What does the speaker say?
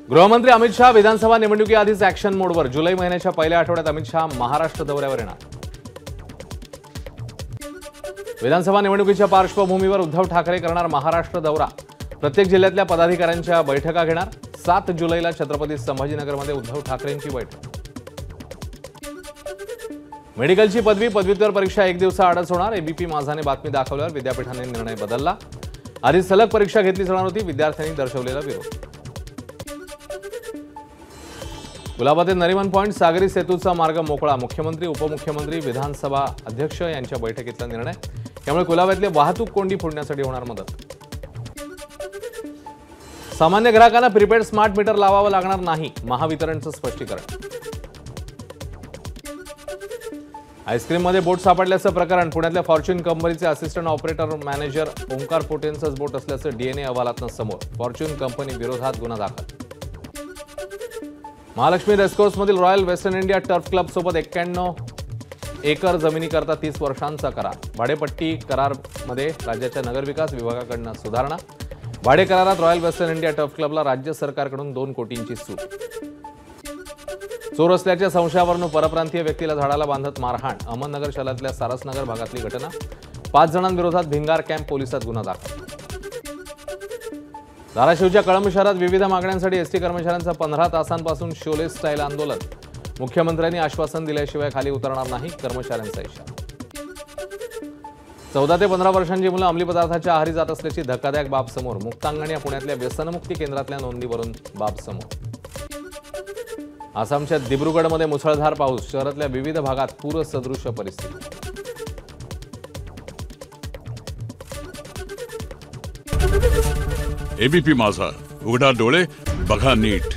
गृहमंत्री अमित शाह विधानसभा निवडणुकीआधीच ऍक्शन मोडवर। जुलै महिन्याच्या पहिल्या आठवड्यात अमित शाह महाराष्ट्र दौऱ्यावर येणार। विधानसभा निवडणुकीच्या पार्श्वभूमीवर उद्धव ठाकरे करणार महाराष्ट्र दौरा। प्रत्येक जिल्ह्यातल्या पदाधिकाऱ्यांच्या बैठका घेणार। 7 जुलैला छत्रपती संभाजीनगरमध्ये उद्धव ठाकरेंची बैठक। मेडिकलची पदवी पदव्युत्तर परीक्षा एक दिवसाआडच होणार। एबीपी माझाने बातमी दाखवल्यावर विद्यापीठाने निर्णय बदलला। आधी सलग परीक्षा घेतली जाणार होती, विद्यार्थ्यांनी दर्शवलेला विरोध। गुलाबा ते नरिमन पॉइंट सागरी सेतूचा मार्ग मोकळा। मुख्यमंत्री, उपमुख्यमंत्री, विधानसभा अध्यक्ष यांच्या बैठकीतला निर्णय। त्यामुळे गुलाबातली वाहतूक कोंडी फोडण्यासाठी होणार मदत। सामान्य ग्राहकांना प्रीपेड स्मार्ट मीटर लावावं लागणार नाही, महावितरणचं स्पष्टीकरण। आईस्क्रीममध्ये बोट सापडल्याचं प्रकरण। पुण्यातल्या फॉर्च्यून कंपनीचे असिस्टंट ऑपरेटर मॅनेजर ओंकार पोटेंचंच बोट असल्याचं डीएनए अहवालातनं समोर। फॉर्च्यून कंपनी विरोधात गुन्हा दाखल। महालक्ष्मी रेसकोर्समधील Royal Western India Turf Club सोबत 91 एकर जमिनीकरता 30 वर्षांचा करार। भाडेपट्टी करारमध्ये राज्याच्या नगरविकास विभागाकडून सुधारणा। भाडे करारात रॉयल वेस्टर्न इंडिया टर्फ क्लबला राज्य सरकारकडून 2 कोटींची सूट। चोर असल्याच्या संशयावरून परप्रांतीय व्यक्तीला झाडाला बांधत मारहाण। अहमदनगर शहरातल्या सारसनगर भागातली घटना। 5 जणांविरोधात भिंगार कॅम्प पोलिसात गुन्हा दाखल। धाराशिवच्या कळंब शहरात विविध मागण्यांसाठी एसटी कर्मचाऱ्यांचं 15 तासांपासून शोले स्टाईल आंदोलन। मुख्यमंत्र्यांनी आश्वासन दिल्याशिवाय खाली उतरणार नाही, कर्मचाऱ्यांचा इशारा। 14 ते 15 वर्षांची मुलं अंमली पदार्थाच्या आहारी जात असल्याची धक्कादायक बाब समोर। मुक्तांगण या पुण्यातल्या व्यसनमुक्ती केंद्रातल्या नोंदीवरून बाब समोर। आसामच्या दिब्रुगडमध्ये मुसळधार पाऊस। शहरातल्या विविध भागात पूरसदृश परिस्थिती। एबीपी माझा, उघडा डोळे बघा नीट।